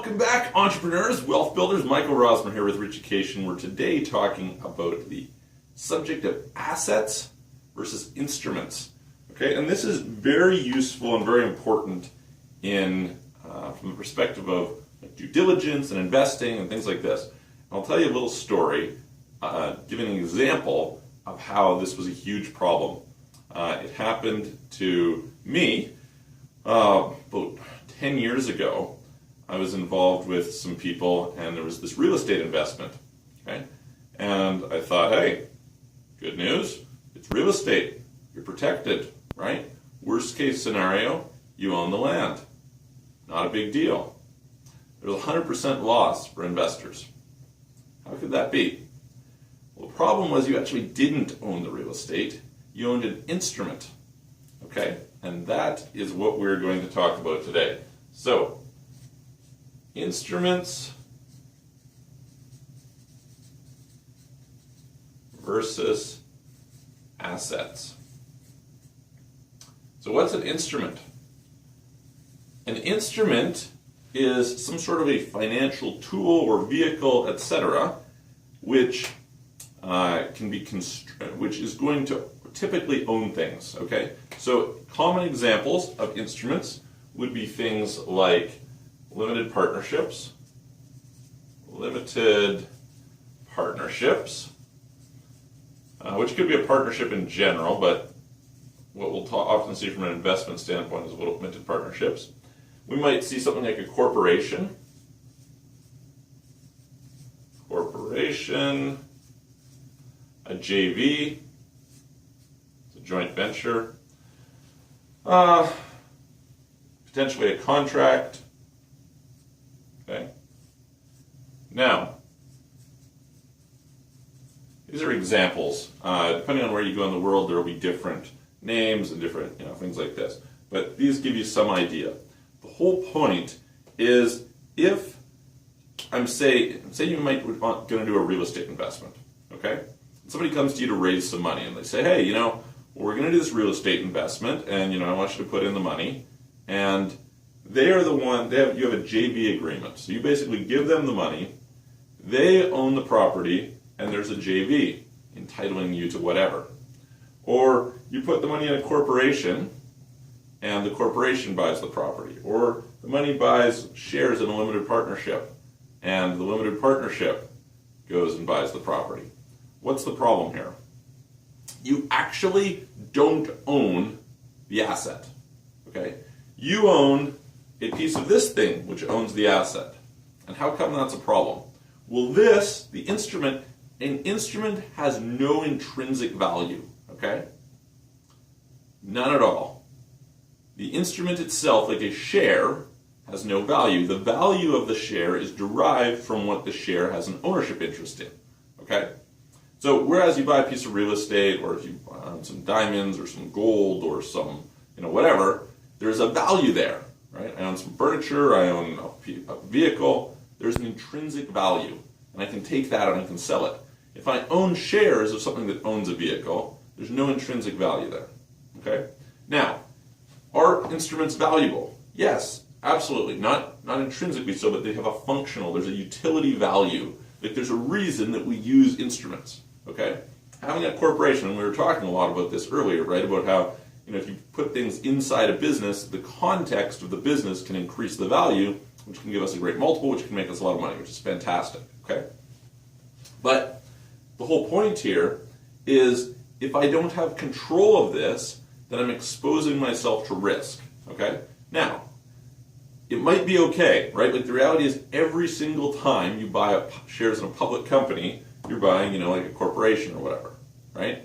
Welcome back, entrepreneurs, wealth builders. Michael Rosmer here with Richucation. We're today talking about the subject of assets versus instruments. Okay, and this is very useful and very important in from the perspective of due diligence and investing and things like this. I'll tell you a little story, giving an example of how this was a huge problem. It happened to me about 10 years ago. I was involved with some people, and there was this real estate investment. Okay, and I thought, hey, good news, it's real estate. You're protected, right? Worst case scenario, you own the land. Not a big deal. There's a 100% loss for investors. How could that be? Well, the problem was you actually didn't own the real estate. You owned an instrument. Okay, and that is what we're going to talk about today. So, instruments versus assets. So what's an instrument? An instrument is some sort of a financial tool or vehicle, etc., which can be which is going to typically own things. Okay, so common examples of instruments would be things like limited partnerships, which could be a partnership in general, but what we'll often see from an investment standpoint is limited partnerships. We might see something like a corporation, a JV, it's a joint venture, potentially a contract. Okay. Now, these are examples. Depending on where you go in the world, there will be different names and different, things like this. But these give you some idea. The whole point is, if say you might going to do a real estate investment, okay? And somebody comes to you to raise some money, and they say, hey, we're going to do this real estate investment, and I want you to put in the money, and they are the one, you have a JV agreement. So you basically give them the money, they own the property, and there's a JV entitling you to whatever. Or you put the money in a corporation, and the corporation buys the property. Or the money buys shares in a limited partnership, and the limited partnership goes and buys the property. What's the problem here? You actually don't own the asset. Okay? You own a piece of this thing which owns the asset. And how come that's a problem? Well, the instrument, an instrument has no intrinsic value, okay? None at all. The instrument itself, like a share, has no value. The value of the share is derived from what the share has an ownership interest in, okay? So whereas you buy a piece of real estate, or if you own some diamonds or some gold or some, whatever, there's a value there. Right? I own some furniture, I own a vehicle, there's an intrinsic value, and I can take that and I can sell it. If I own shares of something that owns a vehicle, there's no intrinsic value there. Okay? Now, are instruments valuable? Yes, absolutely. Not intrinsically so, but they have a functional, there's a utility value. Like there's a reason that we use instruments. Okay? Having a corporation, and we were talking a lot about this earlier, right? About how if you put things inside a business, the context of the business can increase the value, which can give us a great multiple, which can make us a lot of money, which is fantastic, okay? But the whole point here is, if I don't have control of this, then I'm exposing myself to risk, okay? Now, it might be okay, right? Like the reality is, every single time you buy shares in a public company, you're buying, like a corporation or whatever, right?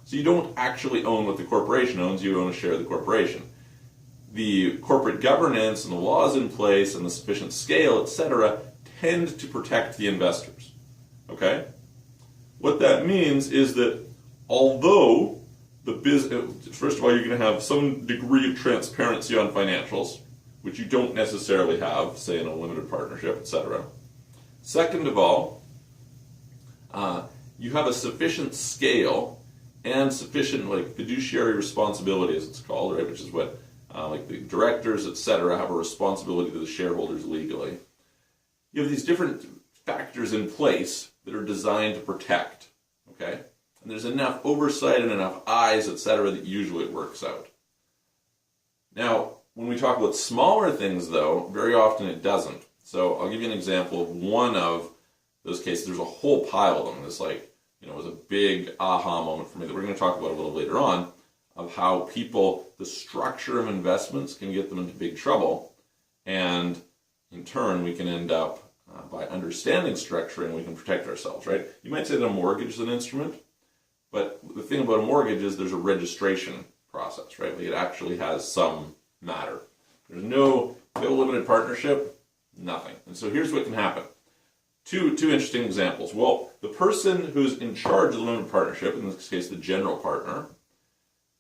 So you don't actually own what the corporation owns, you own a share of the corporation. The corporate governance and the laws in place and the sufficient scale, etc., tend to protect the investors. Okay? What that means is that although the business, first of all, you're going to have some degree of transparency on financials, which you don't necessarily have, say, in a limited partnership, etc. Second of all, you have a sufficient scale and sufficient fiduciary responsibility, as it's called, right? Which is what the directors, etc., have a responsibility to the shareholders legally. you have these different factors in place that are designed to protect, okay? And there's enough oversight and enough eyes, etc., that usually it works out. Now, when we talk about smaller things, though, very often it doesn't. So I'll give you an example of one of those cases. There's a whole pile of them. This, was a big aha moment for me that we're going to talk about a little later on, of how people, the structure of investments can get them into big trouble. And in turn, we can end up, by understanding structuring, we can protect ourselves, right? You might say that a mortgage is an instrument, but the thing about a mortgage is there's a registration process, right? Like it actually has some matter. There's no limited partnership, nothing. And so here's what can happen. Two interesting examples. Well, the person who's in charge of the limited partnership, in this case the general partner,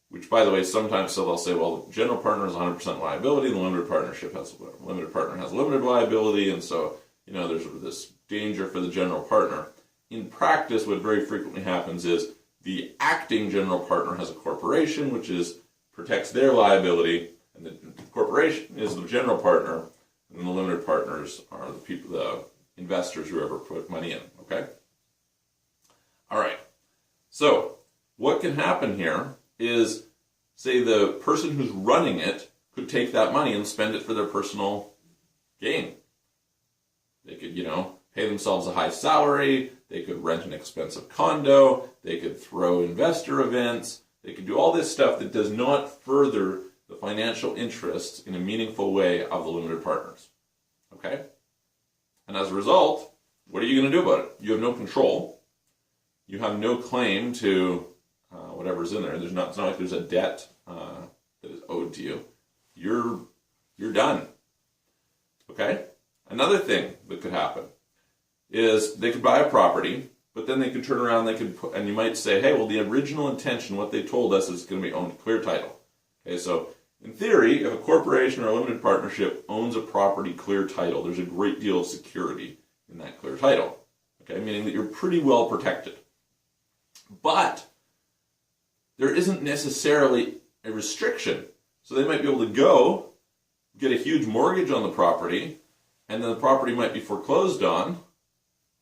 which, by the way, sometimes they'll say, well, the general partner has 100% liability, the limited partner has limited liability, and so, there's this danger for the general partner. In practice, what very frequently happens is the acting general partner has a corporation, which protects their liability, and the corporation is the general partner, and the limited partners are the people, the investors, whoever put money in, okay? All right. So what can happen here is, say the person who's running it could take that money and spend it for their personal gain. They could, pay themselves a high salary, they could rent an expensive condo, they could throw investor events, they could do all this stuff that does not further the financial interests in a meaningful way of the limited partners. Okay? And as a result, what are you going to do about it? You have no control. You have no claim to whatever's in there. It's not like there's a debt that is owed to you. You're done. Okay? Another thing that could happen is they could buy a property, but then they could turn around, and you might say, hey, well, the original intention, what they told us, is going to be owned clear title. Okay, so in theory, if a corporation or a limited partnership owns a property clear title, there's a great deal of security in that clear title. Okay, meaning that you're pretty well protected. But there isn't necessarily a restriction. So they might be able to go get a huge mortgage on the property, and then the property might be foreclosed on,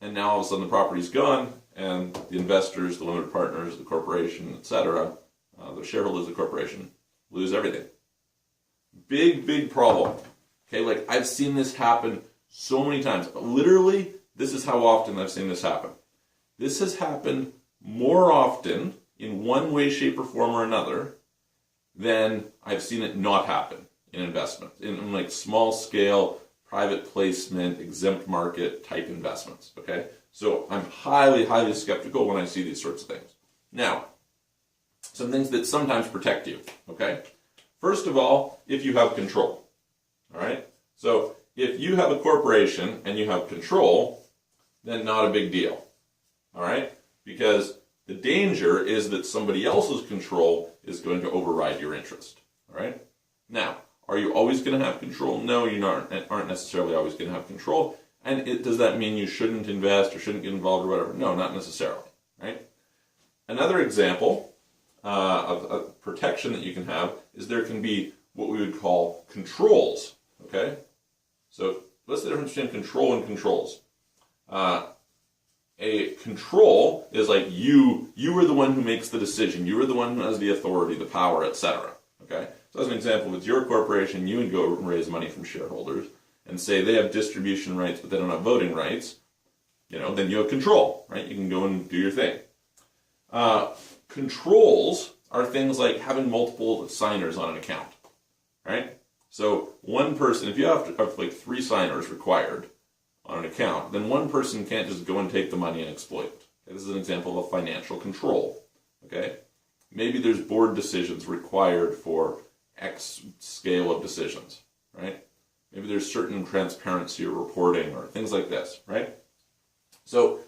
and now all of a sudden the property's gone, and the investors, the limited partners, the corporation, etc., the shareholders of the corporation lose everything. Big problem. Okay, like I've seen this happen so many times. Literally, this is how often I've seen this happen. This has happened more often in one way, shape, or form or another than I've seen it not happen in investment, in like small scale, private placement, exempt market type investments. Okay, so I'm highly skeptical when I see these sorts of things. Now, some things that sometimes protect you. Okay, first of all, if you have control. All right, so if you have a corporation and you have control, then not a big deal. All right, because the danger is that somebody else's control is going to override your interest. All right, now, are you always going to have control? No, you aren't necessarily always going to have control. And does that mean you shouldn't invest or shouldn't get involved or whatever? No, not necessarily. Right? Another example of protection that you can have is there can be what we would call controls. Okay? So what's the difference between control and controls? A control is like you are the one who makes the decision. You are the one who has the authority, the power, etc. Okay? So as an example, with your corporation, you would go and raise money from shareholders and say they have distribution rights, but they don't have voting rights. Then you have control, right? You can go and do your thing. Controls are things like having multiple signers on an account, right? So one person, if you have like 3 signers required on an account, then one person can't just go and take the money and exploit it. Okay? This is an example of a financial control, okay? Maybe there's board decisions required for X scale of decisions, right? Maybe there's certain transparency or reporting or things like this, right? So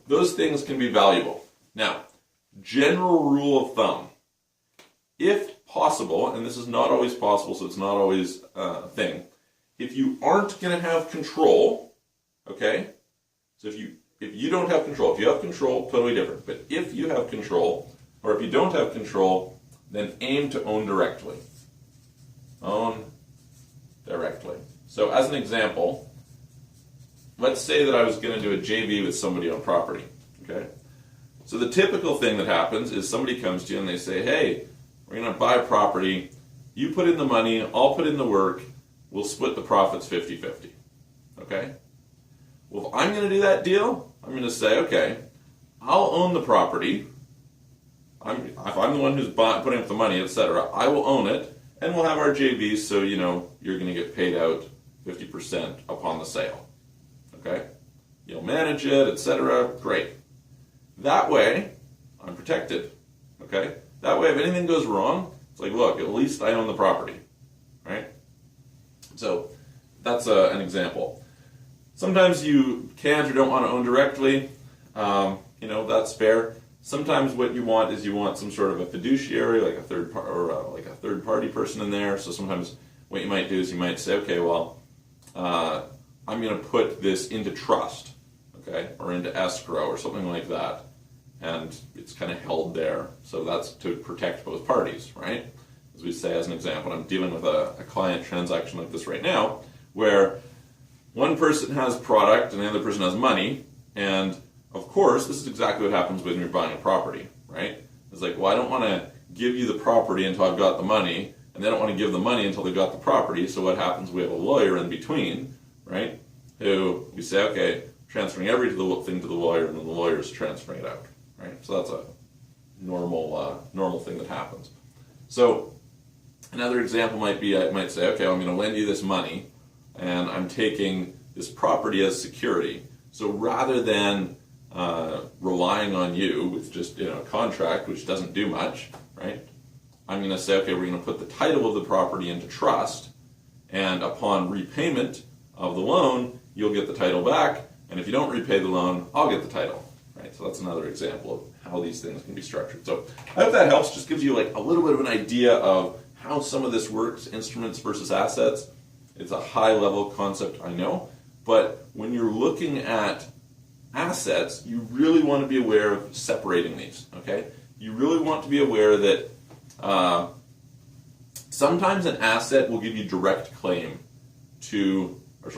those things can be valuable. Now, general rule of thumb, if possible, and this is not always possible, so it's not always a thing, if you aren't going to have control, okay, so if you don't have control, if you have control, totally different, but if you have control, or if you don't have control, then aim to own directly. Own directly. So as an example, let's say that I was going to do a JV with somebody on property, okay? So the typical thing that happens is somebody comes to you and they say, hey, we're going to buy property, you put in the money, I'll put in the work, we'll split the profits 50-50, okay? Well, if I'm going to do that deal, I'm going to say, okay, I'll own the property, if I'm the one who's putting up the money, etc., I will own it, and we'll have our JVs so, you're going to get paid out 50% upon the sale. Okay? You'll manage it, etc. Great. That way, I'm protected. Okay? That way, if anything goes wrong, it's like, look, at least I own the property. Right? So, that's an example. Sometimes you can't or don't want to own directly. That's fair. Sometimes what you want is you want some sort of a fiduciary, like a third party person in there. So sometimes what you might do is you might say, okay, well, I'm going to put this into trust, okay, or into escrow or something like that, and it's kind of held there. So that's to protect both parties, right? As we say, as an example, I'm dealing with a client transaction like this right now, where one person has product and the other person has money, and of course, this is exactly what happens when you're buying a property, right? It's like, well, I don't want to give you the property until I've got the money, and they don't want to give the money until they've got the property, so what happens? We have a lawyer in between, right? Who we say, okay, transferring everything to the lawyer, and then the lawyer's transferring it out, right? So that's a normal thing that happens. So another example might be, I might say, okay, I'm going to lend you this money, and I'm taking this property as security. So rather than relying on you with just a contract which doesn't do much, right? I'm going to say, okay, we're going to put the title of the property into trust, and upon repayment of the loan, you'll get the title back, and if you don't repay the loan, I'll get the title, right? So that's another example of how these things can be structured. So I hope that helps. Just gives you like a little bit of an idea of how some of this works, instruments versus assets. It's a high-level concept, I know, but when you're looking at assets, you really want to be aware of separating these, okay? You really want to be aware that sometimes an asset will give you direct claim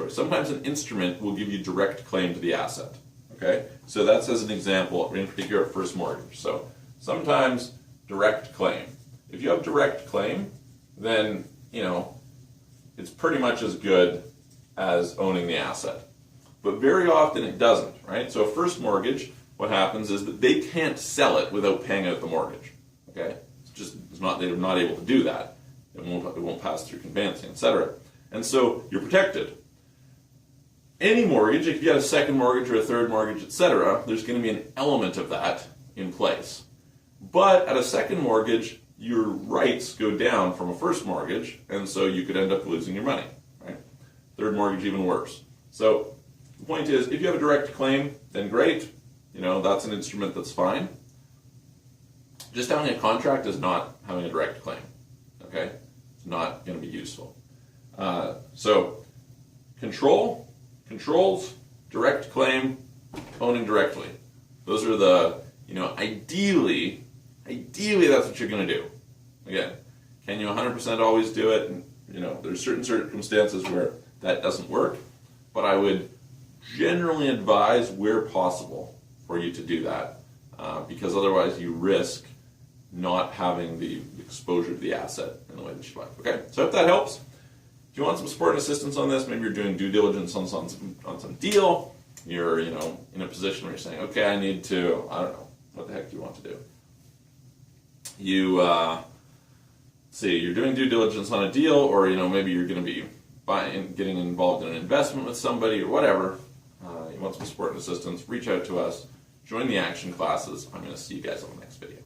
sometimes an instrument will give you direct claim to the asset, okay? So that's as an example, in particular, first mortgage. So sometimes direct claim. If you have direct claim, then, it's pretty much as good as owning the asset. But very often it doesn't, right? So a first mortgage, what happens is that they can't sell it without paying out the mortgage, okay? They're not able to do that. It won't pass through conveyancing, etc. And so you're protected. Any mortgage, if you have a second mortgage or a third mortgage, etc., there's going to be an element of that in place. But at a second mortgage, your rights go down from a first mortgage, and so you could end up losing your money, right? Third mortgage, even worse. So the point is, if you have a direct claim, then great. That's an instrument that's fine. Just having a contract is not having a direct claim, okay? It's not going to be useful. So controls, direct claim, owning directly. Those are the, ideally that's what you're going to do. Again, can you 100% always do it? And, there's certain circumstances where that doesn't work, but I would generally advise where possible for you to do that, because otherwise you risk not having the exposure to the asset in the way that you'd like. Okay, so if that helps, if you want some support and assistance on this, maybe you're doing due diligence on some deal, you're in a position where you're saying, okay, I need to, I don't know, what the heck do you want to do? You're doing due diligence on a deal, or maybe you're going to be getting involved in an investment with somebody or whatever. You want some support and assistance, reach out to us, join the action classes. I'm going to see you guys on the next video.